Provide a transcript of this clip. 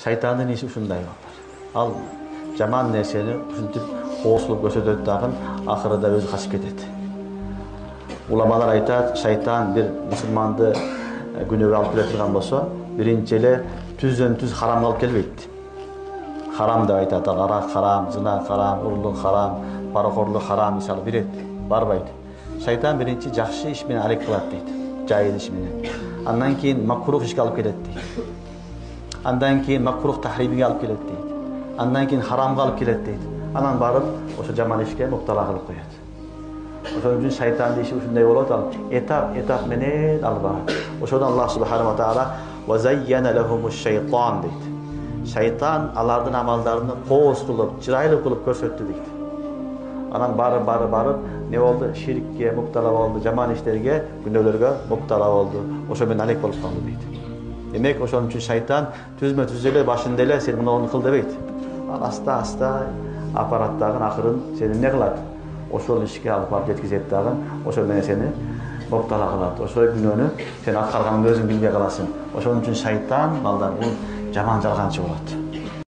Шайтандын иши ушундай балдар. Ал жаман нерсени ушинтип коосулуп көрсөтөт дагы, акырында өзү качып кетет. Уламалар айтат, шайтан бир мусулманды күнөөгө алып келе турган болсо, биринчи эле түздөн түз харамга алып келбейт. Харам деп айтат, арак харам, зына харам, урлук харам, паракорлук харам мисалы берет, барбайт. Шайтан биринчи жакшы иш менен алек кылат дейт, жайыл иш менен. Андан кийин макрух ишке алып келет дейт. Андан кийин макрух тахримге алып келет дейт. Андан кийин харамга алып келет дейт. Анан барып ошо жаман ишке муптала кылып коет. Ошон үчүн шайтандын иши ушундай болот, ал этап менен алып барат. Ошондон Аллах субханаху ва таала ва зайяна лахумуш шайтан дейт. Шайтан алардын амалдарын кооз кылып, чырайлуу кылып көрсөттү дейт. Анан барып не болду? Ширкке муптала болду, жаман иштерге, күнөөлөргө муптала болду. Ошо менен алек болуп калды дейт. Демек ошон үчүн шайтан түзмө түз эле башында эле сен муну кыл дебейт. Ал аста аппарат дагы акырын сени не кылат? Ошол ишке алып барып жеткизет дагы, ошол менен сени муптала кылат. Ошол күнөөнү сен аткарганыңды өзүң билбей каласың. Ошон үчүн шайтан балдар бул жаман жалганчы болот.